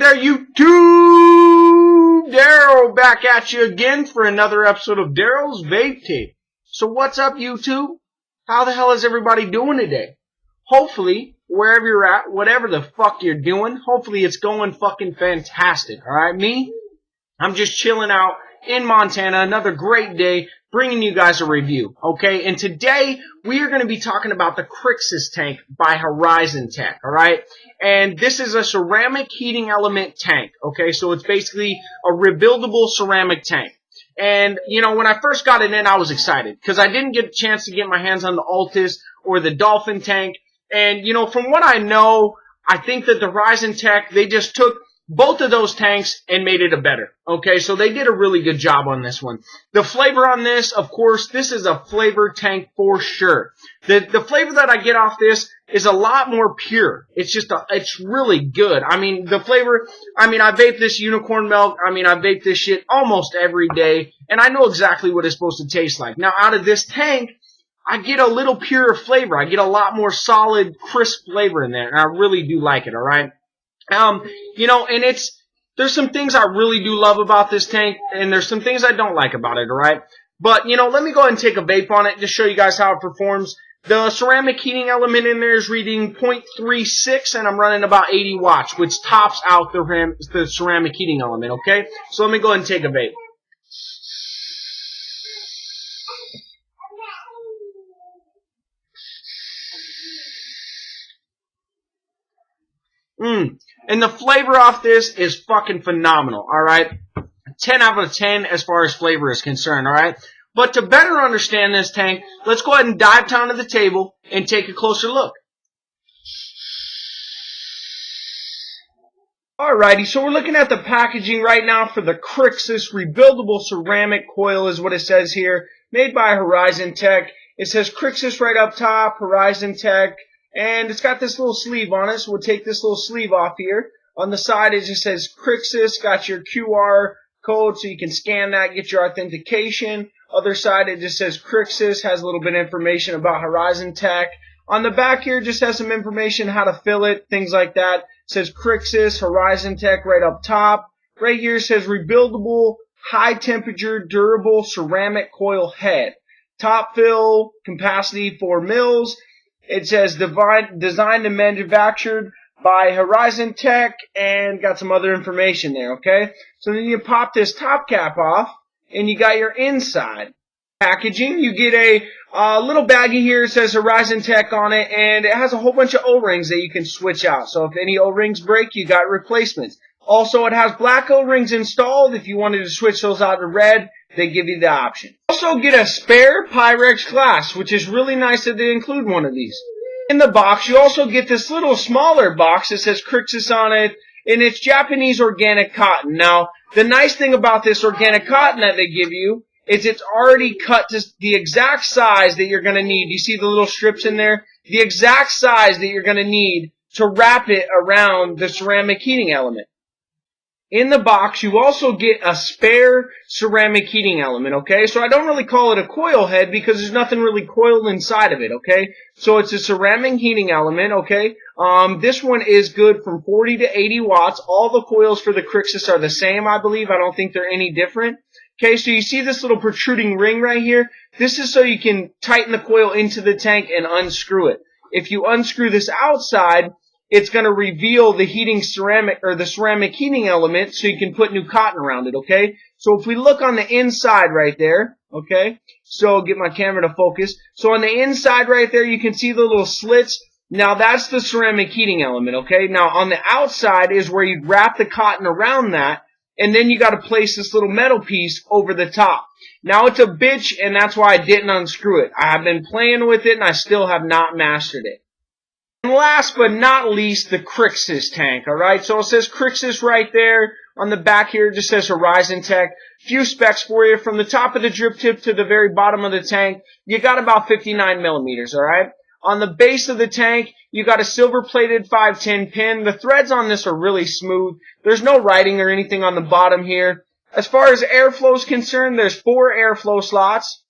there, YouTube? Darryl back at you again for another episode of Darryl's Vape Tape. So what's up, YouTube? How the hell is everybody doing today? Hopefully, wherever you're at, whatever the fuck you're doing, hopefully it's going fucking fantastic, alright? Me, I'm just chilling out in Montana, another great day, bringing you guys a review, okay? And today, we are going to be talking about the Krixus tank by HorizonTech, alright? And this is a ceramic heating element tank, okay? So it's basically a rebuildable ceramic tank. And, you know, when I first got it in, I was excited, because I didn't get a chance to get my hands on the Altus or the Dolphin tank. And, you know, from what I know, I think that the HorizonTech, they just took both of those tanks and made it a better. Okay, so they did a really good job on this one. The flavor on this, of course, this is a flavor tank for sure. The flavor that I get off this is a lot more pure. It's just it's really good. I mean, the flavor, I vape this unicorn milk. I vape this shit almost every day, and I know exactly what it's supposed to taste like. Now, out of this tank, I get a little purer flavor. I get a lot more solid, crisp flavor in there, and I really do like it, alright? You know, and there's some things I really do love about this tank, and there's some things I don't like about it, alright? But, you know, let me go ahead and take a vape on it, just show you guys how it performs. The ceramic heating element in there is reading 0.36, and I'm running about 80 watts, which tops out the ceramic heating element, okay? So let me go ahead and take a vape. And the flavor off this is fucking phenomenal, alright? 10 out of 10 as far as flavor is concerned, alright? But to better understand this tank, let's go ahead and dive down to the table and take a closer look. Alrighty, so we're looking at the packaging right now for the Krixus rebuildable ceramic coil is what it says here, made by HorizonTech. It says Krixus right up top, HorizonTech. And it's got this little sleeve on it, so we'll take this little sleeve off here. On the side, it just says Krixus, got your QR code, so you can scan that, get your authentication. Other side, it just says Krixus, has a little bit of information about HorizonTech. On the back here, just has some information, how to fill it, things like that. It says Krixus, HorizonTech right up top. Right here, it says Rebuildable, High Temperature, Durable Ceramic Coil Head. Top fill, capacity 4 mils. It says designed and manufactured by HorizonTech, and got some other information there, okay? So then you pop this top cap off, and you got your inside packaging. You get a little baggie here. It says HorizonTech on it, and it has a whole bunch of O-rings that you can switch out. So if any O-rings break, you got replacements. Also, it has black O-rings installed. If you wanted to switch those out to red, they give you the option. Also get a spare Pyrex glass, which is really nice that they include one of these. In the box, you also get this little smaller box that says Krixus on it, and it's Japanese organic cotton. Now, the nice thing about this organic cotton that they give you is it's already cut to the exact size that you're going to need. You see the little strips in there? The exact size that you're going to need to wrap it around the ceramic heating element. In the box, you also get a spare ceramic heating element, okay? So I don't really call it a coil head because there's nothing really coiled inside of it, okay? So it's a ceramic heating element, okay? This one is good from 40 to 80 watts. All the coils for the Krixus are the same, I believe. I don't think they're any different. Okay, so you see this little protruding ring right here? This is so you can tighten the coil into the tank and unscrew it. If you unscrew this outside, it's going to reveal the heating ceramic, or the ceramic heating element, so you can put new cotton around it, okay? So if we look on the inside right there, okay? So get my camera to focus. So on the inside right there, you can see the little slits. Now that's the ceramic heating element, okay? Now on the outside is where you wrap the cotton around that, and then you got to place this little metal piece over the top. Now it's a bitch, and that's why I didn't unscrew it. I have been playing with it, and I still have not mastered it. And last but not least, the Krixus tank, alright? So it says Krixus right there. On the back here, it just says HorizonTech. Few specs for you. From the top of the drip tip to the very bottom of the tank, you got about 59 millimeters, alright? On the base of the tank, you got a silver-plated 510 pin. The threads on this are really smooth. There's no writing or anything on the bottom here. As far as airflow is concerned, there's 4 airflow slots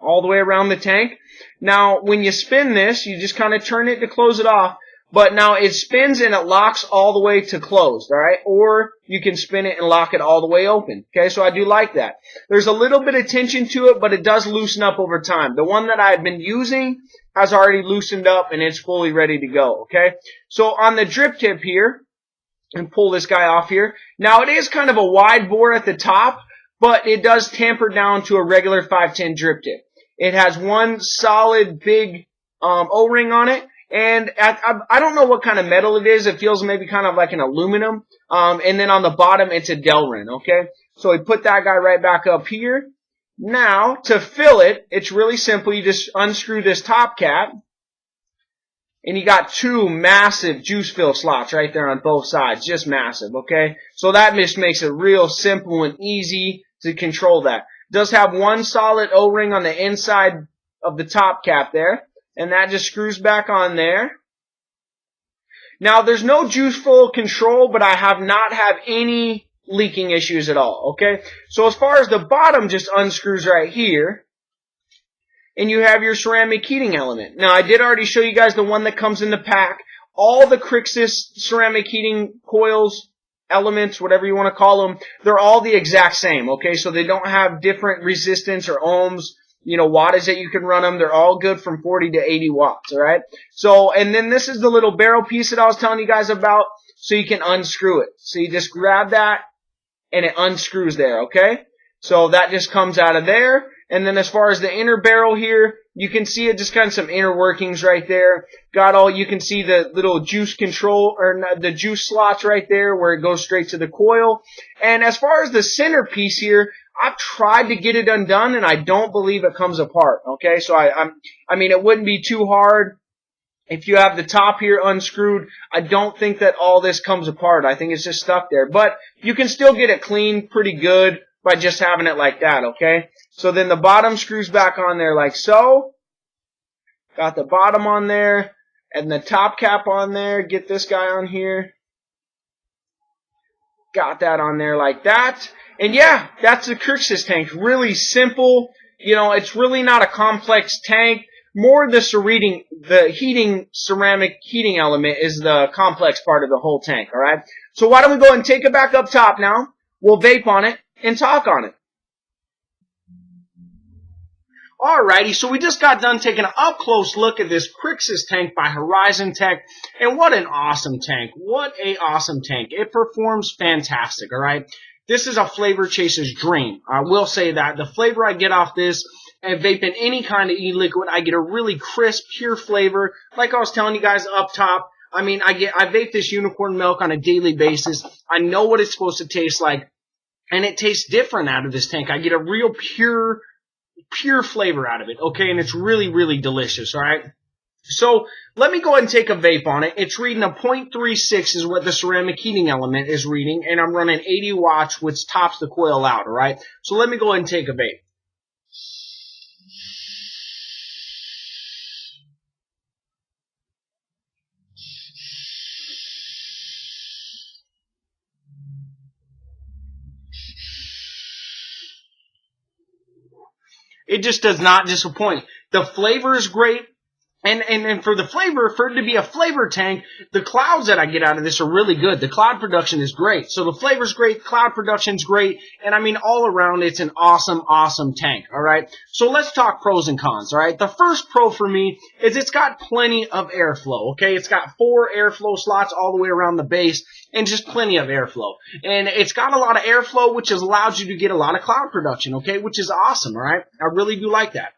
all the way around the tank. Now, when you spin this, you just kind of turn it to close it off. But now it spins and it locks all the way to closed, alright? Or you can spin it and lock it all the way open. Okay, so I do like that. There's a little bit of tension to it, but it does loosen up over time. The one that I've been using has already loosened up and it's fully ready to go, okay? So on the drip tip here, and pull this guy off here. Now it is kind of a wide bore at the top, but it does tamper down to a regular 510 drip tip. It has one solid big O-ring on it. And I don't know what kind of metal it is. It feels maybe kind of like an aluminum. And then on the bottom, it's a Delrin, okay? So we put that guy right back up here. Now, to fill it, it's really simple. You just unscrew this top cap. And you got two massive juice fill slots right there on both sides. Just massive, okay? So that just makes it real simple and easy to control that. It does have one solid O-ring on the inside of the top cap there. And that just screws back on there. Now, there's no juice flow control, but I have not had any leaking issues at all, okay? So as far as the bottom just unscrews right here, and you have your ceramic heating element. Now, I did already show you guys the one that comes in the pack. All the Krixus ceramic heating coils, elements, whatever you want to call them, they're all the exact same, okay? So they don't have different resistance or ohms, you know, wattage that you can run them. They're all good from 40 to 80 watts, all right? So, and then this is the little barrel piece that I was telling you guys about, so you can unscrew it. So you just grab that, and it unscrews there, okay? So that just comes out of there. And then as far as the inner barrel here, you can see it just kind of some inner workings right there. Got all, you can see the little juice control, or the juice slots right there where it goes straight to the coil. And as far as the center piece here, I've tried to get it undone, and I don't believe it comes apart, okay? So I mean, it wouldn't be too hard. If you have the top here unscrewed, I don't think that all this comes apart. I think it's just stuck there. But you can still get it clean pretty good by just having it like that, okay? So then the bottom screws back on there like so. Got the bottom on there, and the top cap on there. Get this guy on here. Got that on there like that. And yeah, that's the Krixus tank. Really simple. You know, it's really not a complex tank. More the heating ceramic heating element is the complex part of the whole tank, alright? So why don't we go ahead and take it back up top now. We'll vape on it and talk on it. Alrighty, so we just got done taking an up-close look at this Krixus tank by HorizonTech, and what an awesome tank. What a awesome tank. It performs fantastic, alright? This is a flavor chaser's dream. I will say that. The flavor I get off this, and vaping any kind of e-liquid, I get a really crisp, pure flavor. Like I was telling you guys up top, I mean, I vape this unicorn milk on a daily basis. I know what it's supposed to taste like, and it tastes different out of this tank. I get a real pure flavor out of it, okay? And it's really, really delicious, all right? So let me go ahead and take a vape on it. It's reading a 0.36 is what the ceramic heating element is reading, and I'm running 80 watts, which tops the coil out, all right? So let me go ahead and take a vape. It just does not disappoint. The flavor is great. And for the flavor, for it to be a flavor tank, the clouds that I get out of this are really good. The cloud production is great. So the flavor's great, cloud production's great, and I mean all around it's an awesome, awesome tank, alright? So let's talk pros and cons, alright? The first pro for me is it's got plenty of airflow, okay? It's got 4 airflow slots all the way around the base, and just plenty of airflow. And it's got a lot of airflow, which has allowed you to get a lot of cloud production, okay? Which is awesome, alright? I really do like that.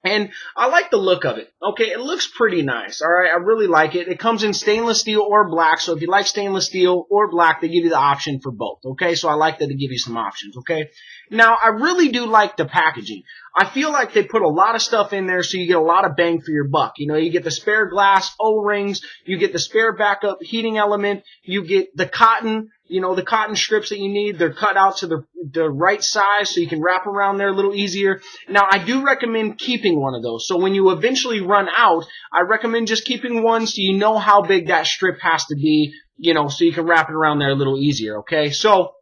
And I like the look of it. Okay, it looks pretty nice. All right, I really like it. It comes in stainless steel or black. So if you like stainless steel or black, they give you the option for both. Okay, so I like that they give you some options. Okay, now I really do like the packaging. I feel like they put a lot of stuff in there so you get a lot of bang for your buck. You know, you get the spare glass O-rings, you get the spare backup heating element, you get the cotton, you know, the cotton strips that you need. They're cut out to the right size so you can wrap around there a little easier. Now, I do recommend keeping one of those. So when you eventually run out, I recommend just keeping one so you know how big that strip has to be, you know, so you can wrap it around there a little easier, okay? So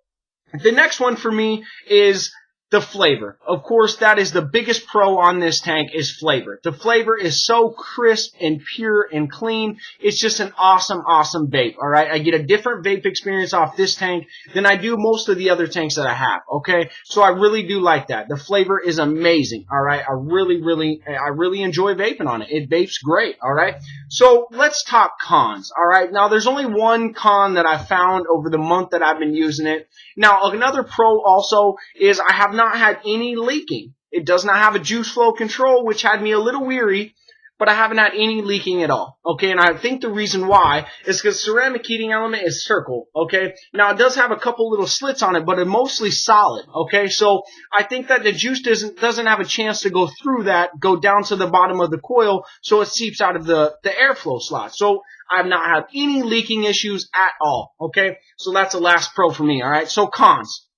the next one for me is The flavor. Of course, that is the biggest pro on this tank is flavor. The flavor is so crisp and pure and clean. It's just an awesome, awesome vape, all right? I get a different vape experience off this tank than I do most of the other tanks that I have, okay? So I really do like that. The flavor is amazing, all right? I really enjoy vaping on it. It vapes great, all right? So let's talk cons, all right? Now, there's only one con that I found over the month that I've been using it. Now, another pro also is I have not had any leaking. It does not have a juice flow control, which had me a little weary, but I haven't had any leaking at all. Okay, and I think the reason why is because ceramic heating element is circle. Okay, now it does have a couple little slits on it, but it's mostly solid. Okay, so I think that the juice doesn't have a chance to go through that, go down to the bottom of the coil, so it seeps out of the airflow slot. So I've not had any leaking issues at all. Okay, so that's the last pro for me. All right, so cons.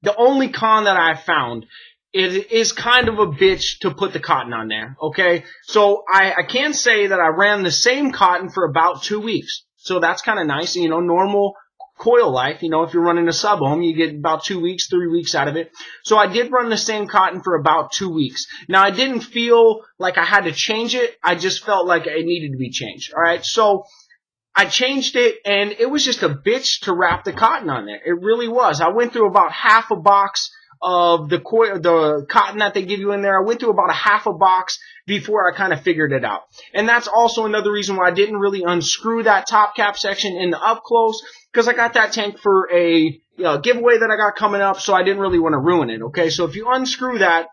The only con that I found is kind of a bitch to put the cotton on there, okay? So I can say that I ran the same cotton for about 2 weeks. So that's kind of nice, you know, normal coil life. You know, if you're running a sub-ohm, you get about 2 weeks, 3 weeks out of it. So I did run the same cotton for about 2 weeks. Now, I didn't feel like I had to change it. I just felt like it needed to be changed, all right? So I changed it, and it was just a bitch to wrap the cotton on there. It really was. I went through about half a box of the cotton that they give you in there. I went through about a half a box before I kind of figured it out. And that's also another reason why I didn't really unscrew that top cap section in the up close, because I got that tank for a giveaway that I got coming up, so I didn't really want to ruin it, okay? So if you unscrew that,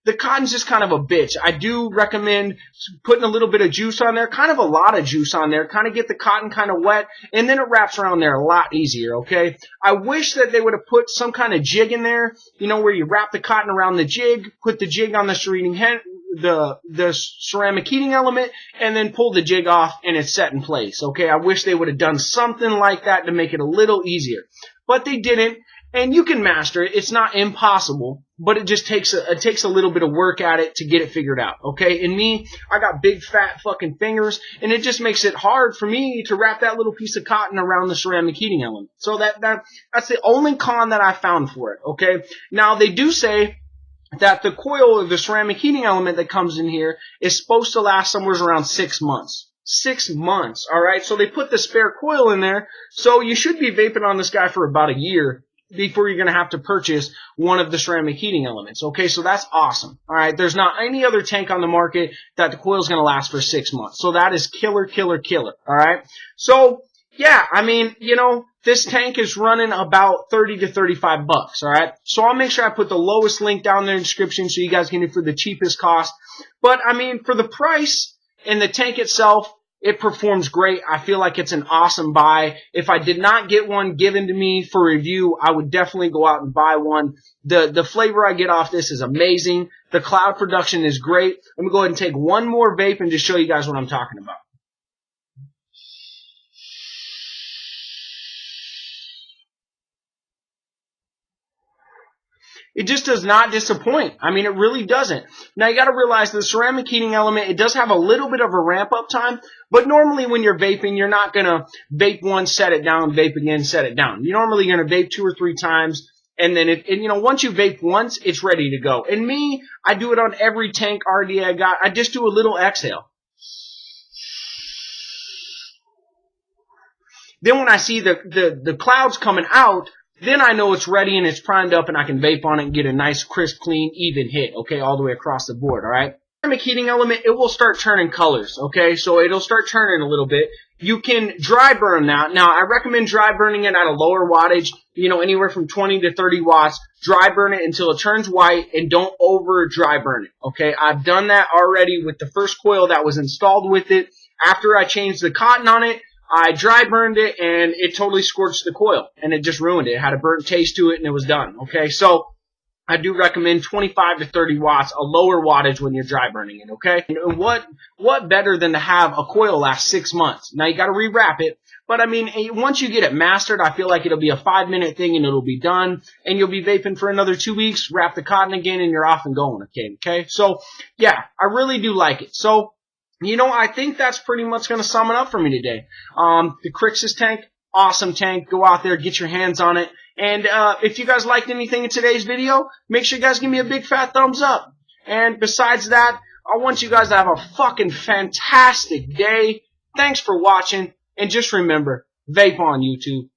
the cotton's just kind of a bitch. I do recommend putting a little bit of juice on there, kind of a lot of juice on there, kind of get the cotton kind of wet, and then it wraps around there a lot easier, okay? I wish that they would have put some kind of jig in there, you know, where you wrap the cotton around the jig, put the jig on the ceramic heating element, and then pull the jig off, and it's set in place, okay? I wish they would have done something like that to make it a little easier. But they didn't. And you can master it. It's not impossible, but it just takes a little bit of work at it to get it figured out, okay? And me, I got big fat fucking fingers, and it just makes it hard for me to wrap that little piece of cotton around the ceramic heating element. So that's the only con that I found for it, okay? Now, they do say that the coil of the ceramic heating element that comes in here is supposed to last somewhere around 6 months. 6 months, all right? So they put the spare coil in there, so you should be vaping on this guy for about a year before you're going to have to purchase one of the ceramic heating elements. Okay, so that's awesome. All right, there's not any other tank on the market that the coil is going to last for 6 months. So that is killer, killer, killer. All right, so yeah, I mean, you know, this tank is running about 30 to 35 bucks. All right, so I'll make sure I put the lowest link down there in the description so you guys can get it for the cheapest cost. But I mean, for the price and the tank itself, it performs great. I feel like it's an awesome buy. If I did not get one given to me for review, I would definitely go out and buy one. The flavor I get off this is amazing. The cloud production is great. Let me go ahead and take one more vape and just show you guys what I'm talking about. It just does not disappoint. I mean, it really doesn't. Now, you got to realize the ceramic heating element, it does have a little bit of a ramp-up time, but normally when you're vaping, you're not going to vape once, set it down, vape again, set it down. You're normally going to vape 2 or 3 times, and then, once you vape once, it's ready to go. And me, I do it on every tank RDA I got. I just do a little exhale. Then when I see the clouds coming out, then I know it's ready and it's primed up and I can vape on it and get a nice, crisp, clean, even hit, okay, all the way across the board, all right? Ceramic heating element, it will start turning colors, okay? So it'll start turning a little bit. You can dry burn that. Now, I recommend dry burning it at a lower wattage, anywhere from 20 to 30 watts. Dry burn it until it turns white and don't over dry burn it, okay? I've done that already with the first coil that was installed with it. After I changed the cotton on it, I dry burned it, and it totally scorched the coil, and it just ruined it. It had a burnt taste to it, and it was done, okay? So I do recommend 25 to 30 watts, a lower wattage when you're dry burning it, okay? And what better than to have a coil last 6 months? Now, you got to rewrap it, but, I mean, once you get it mastered, I feel like it'll be a 5-minute thing, and it'll be done, and you'll be vaping for another 2 weeks, wrap the cotton again, and you're off and going, okay? So, yeah, I really do like it. So, I think that's pretty much going to sum it up for me today. The Krixus tank, awesome tank. Go out there, get your hands on it. And if you guys liked anything in today's video, make sure you guys give me a big fat thumbs up. And besides that, I want you guys to have a fucking fantastic day. Thanks for watching. And just remember, vape on YouTube.